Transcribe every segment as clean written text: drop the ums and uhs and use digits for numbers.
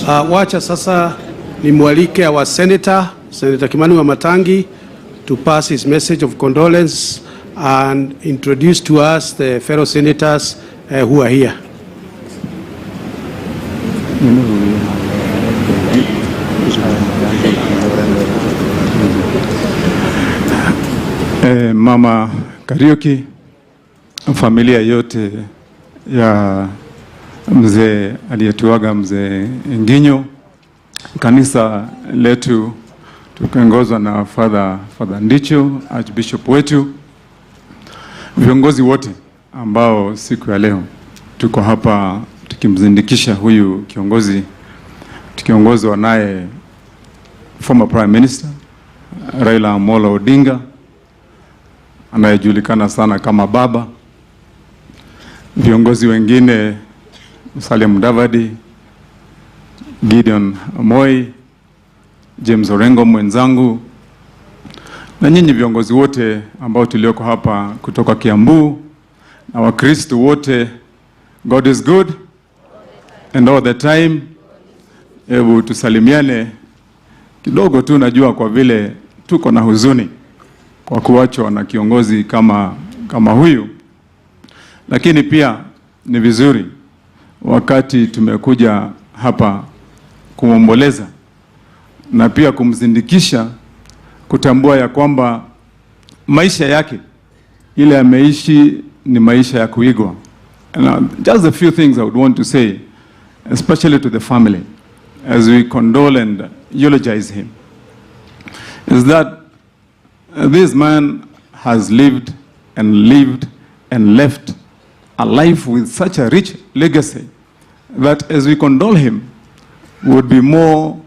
Wacha sasa nimwalike our Senator Kimani Wamatangi to pass his message of condolence and introduce to us the fellow senators who are here. Mama Kariuki, familia yote ya mzee aliyetuaga mzee Nginyo, kanisa letu tukiongozwa na Father Ndicho, Archbishop wetu, viongozi wote ambao siku ya leo tuko hapa tukimzindikisha huyu kiongozi, tukiongozwa naye former Prime Minister Raila Amolo Odinga, anayejulikana sana kama baba, viongozi wengine Musalia Mudavadi, Gideon Moi, James Orengo mwenzangu, na nyinyi viongozi wote ambao tulioko hapa kutoka Kiambu, na Wakristo wote. God is good and all the time. Hebu tusalimiane kidogo tu, najua kwa vile tuko na huzuni kwa kuachwa na kiongozi kama huyu, lakini pia ni vizuri wakati tumekuja hapa kumomboleza na pia kumzindikisha, kutambua ya kwamba maisha yake ile ameishi ni maisha ya kuigwa. And just a few things I would want to say, especially to the family, as we condole and eulogize him, is that this man has lived and left a life with such a rich legacy that as we condole him, would be more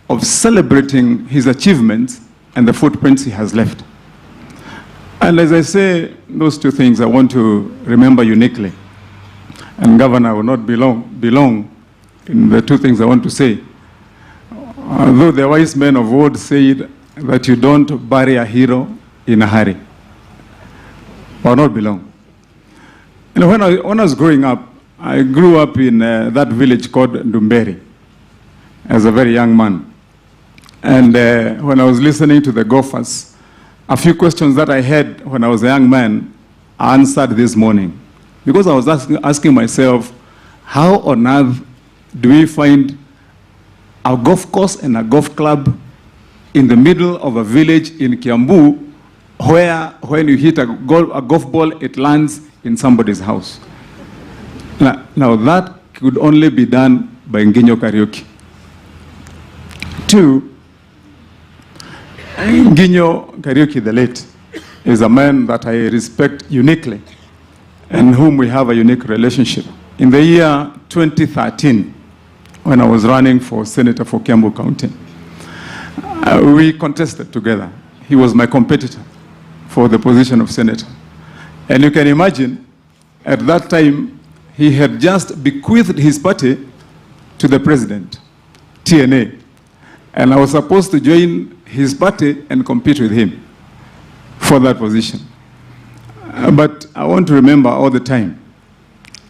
of celebrating his achievements and the footprints he has left. And as I say those two things, I want to remember uniquely, and Governor will not belong in the two things I want to say. Though the wise men of old said that you don't bury a hero in a hurry, or not belong. You know, when I was growing up, I grew up in that village called Ndumberi as a very young man. And when I was listening to the gophers, a few questions that I had when I was a young man, I answered this morning. Because I was asking myself, how on earth do we find a golf course and a golf club in the middle of a village in Kiambu, where when you hit a golf ball, it lands in somebody's house? Now that could only be done by Nginyo Kariuki. Two, Nginyo Kariuki the late is a man that I respect uniquely and whom we have a unique relationship. In the year 2013, when I was running for Senator for Kiambu County, we contested together. He was my competitor for the position of senator. And you can imagine, at that time, he had just bequeathed his party to the president, TNA. And I was supposed to join his party and compete with him for that position. But I want to remember all the time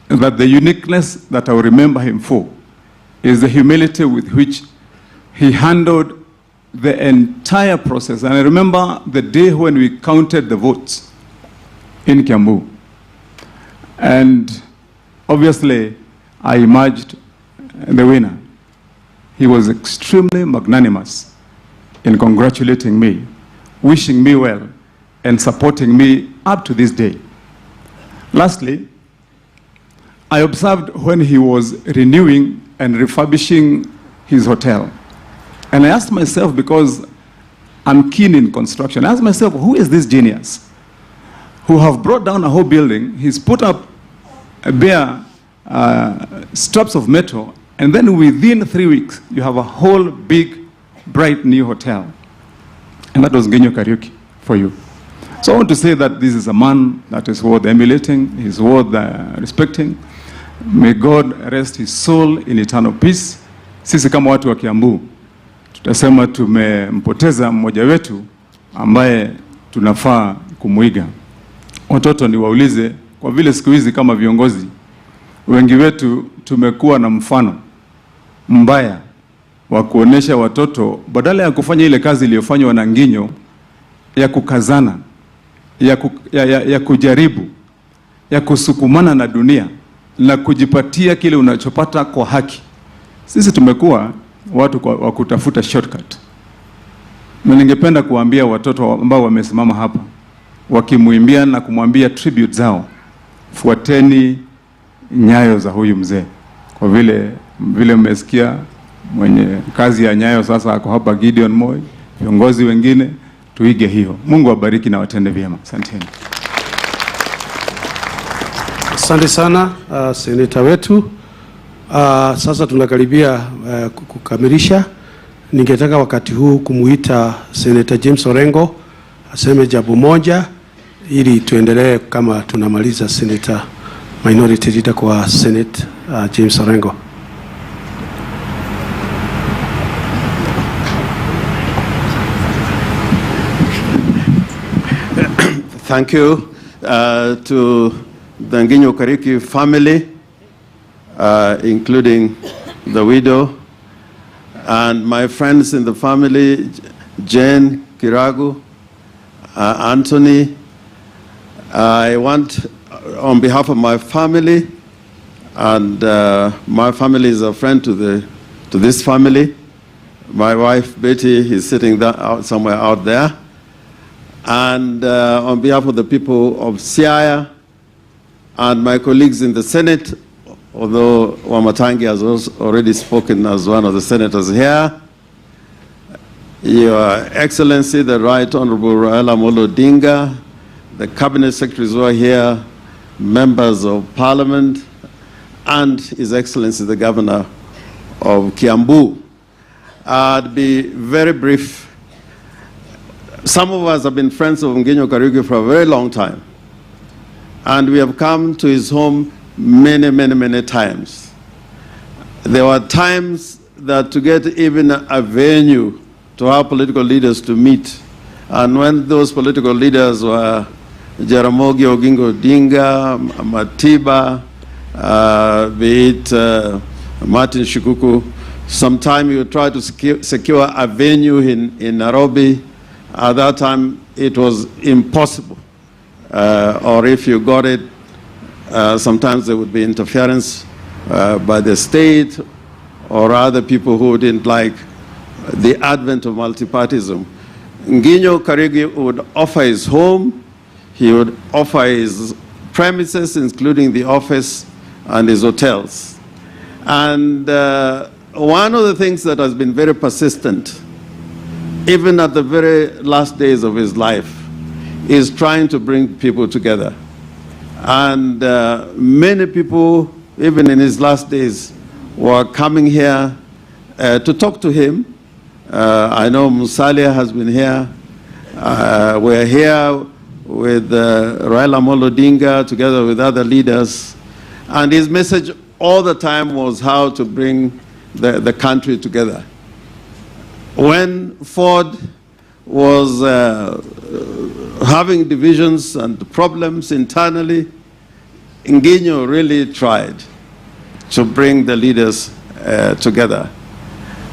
that the uniqueness that I will remember him for is the humility with which he handled the entire process. And I remember the day when we counted the votes in Kiambu. And obviously, I emerged the winner. He was extremely magnanimous in congratulating me, wishing me well, and supporting me up to this day. Lastly, I observed when he was renewing and refurbishing his hotel. And I asked myself, because I'm keen in construction, I asked myself, who is this genius who have brought down a whole building? He's put up bare straps of metal, and then within 3 weeks, you have a whole big, bright new hotel. And that was Nginyo Kariuki for you. So I want to say that this is a man that is worth emulating, he's worth respecting. May God rest his soul in eternal peace. Sisi kama watu wa Kiambu, tutasema tumempoteza mmoja wetu ambaye tunafaa kumuiga. Watoto ni waulize, kwa vile siku hizi kama viongozi, wengi wetu tumekuwa na mfano mbaya wa kuonesha watoto badala ya kufanya ile kazi iliyofanywa na Nginyo ya kukazana, ya kujaribu, ya kusukumana na dunia na kujipatia kile unachopata kwa haki. Sisi tumekuwa watu wa kutafuta shortcut. Na ningependa kuambia watoto ambao wamesimama hapa wakimuimbia na kumwambia tribute zao, fuateni nyayo za huyu mzee. Kwa vile mmesikia mwenye kazi ya nyayo sasa ako hapa, Gideon Moi, viongozi wengine, tuige hiyo. Mungu awabariki na watende vyema. Asanteni. Asante sana seneta wetu. Sasa tunakaribia kukamilisha. Ningetaka wakati huu kumuita Seneta James Orengo aseme jambo moja ili tuendelee kama tunamaliza Senator Minority Leader kwa Senate. James Orengo. Thank you to the Nginyo Kariuki family, including the widow, and my friends in the family, Jane, Kiragu, Anthony. I want, on behalf of my family, and my family is a friend to this family. My wife, Betty, is sitting there somewhere out there. And on behalf of the people of Siaya and my colleagues in the Senate, although Wamatangi has also already spoken as one of the senators here, Your Excellency, the Right Honorable Raila Amolo Odinga, the Cabinet Secretaries who are here, members of Parliament, and His Excellency, the Governor of Kiambu. I'd be very brief. Some of us have been friends of Nginyo Kariuki for a very long time, and we have come to his home many times. There were times that to get even a venue to our political leaders to meet, and when those political leaders were Jaramogi Oginga Odinga, Matiba, be it Martin Shikuku, sometime you try to secure a venue in Nairobi. At that time, it was impossible. Or if you got it, sometimes there would be interference by the state or other people who didn't like the advent of multipartyism. Nginyo Kariuki would offer his home, he would offer his premises, including the office and his hotels. And one of the things that has been very persistent, even at the very last days of his life, is trying to bring people together. And many people, even in his last days, were coming here to talk to him. I know Musalia has been here. We're here with Raila Amolo Odinga together with other leaders. And his message all the time was how to bring the country together. When Ford was having divisions and problems internally, Nginyo really tried to bring the leaders together.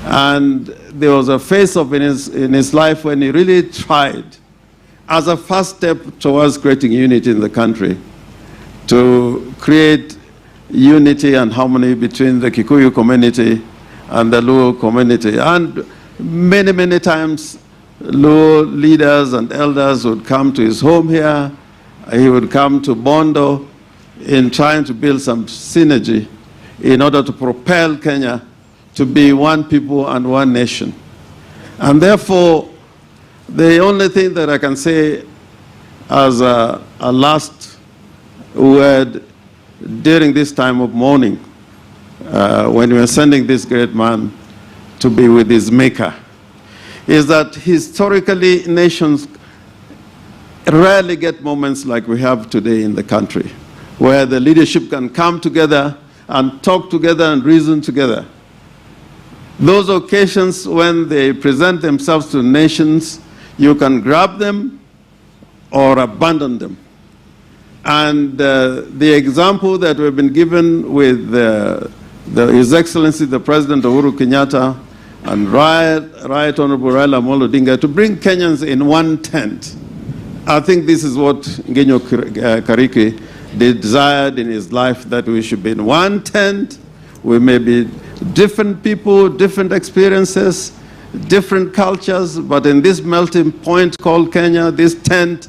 And there was a phase in his life when he really tried, as a first step towards creating unity in the country, to create unity and harmony between the Kikuyu community and the Luo community. And many times, Luo leaders and elders would come to his home here. He would come to Bondo in trying to build some synergy in order to propel Kenya to be one people and one nation. And therefore, the only thing that I can say as a last word during this time of mourning, when we are sending this great man to be with his maker, is that historically nations rarely get moments like we have today in the country, where the leadership can come together and talk together and reason together. Those occasions when they present themselves to nations, you can grab them or abandon them. And the example that we've been given with His Excellency the President Uhuru Kenyatta and Right Honorable Raila Amolo Odinga to bring Kenyans in one tent. I think this is what Nginyo Kariuki desired in his life, that we should be in one tent. We may be different people, different experiences, different cultures, but in this melting point called Kenya, this tent,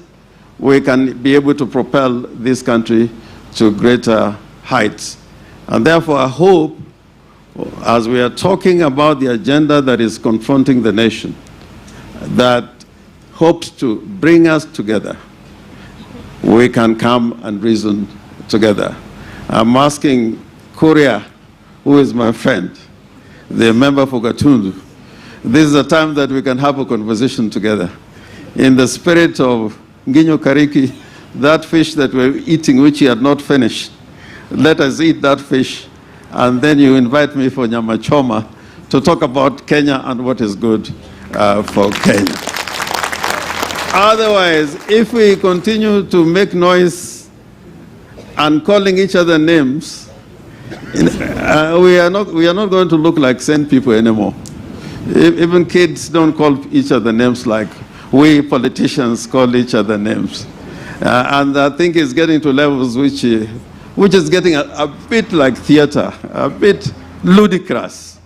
we can be able to propel this country to greater heights. And therefore, I hope, as we are talking about the agenda that is confronting the nation, that hopes to bring us together, we can come and reason together. I'm asking Kuria, who is my friend, the member for Gatundu, this is a time that we can have a conversation together. In the spirit of Nginyo Kariuki, that fish that we're eating, which he had not finished, let us eat that fish, and then you invite me for Nyama Choma to talk about Kenya and what is good for Kenya. Otherwise, if we continue to make noise and calling each other names, we are not going to look like sane people anymore. Even kids don't call each other names like we politicians call each other names. And I think it's getting to levels which is getting a bit like theater, a bit ludicrous.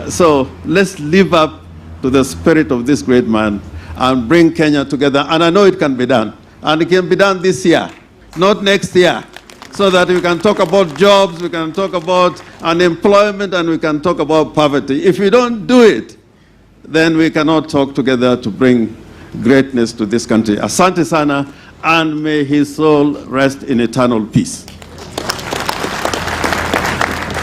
So let's live up to the spirit of this great man and bring Kenya together. And I know it can be done. And it can be done this year, not next year, so that we can talk about jobs, we can talk about unemployment, and we can talk about poverty. If we don't do it, then we cannot talk together to bring greatness to this country. Asante sana, and may his soul rest in eternal peace.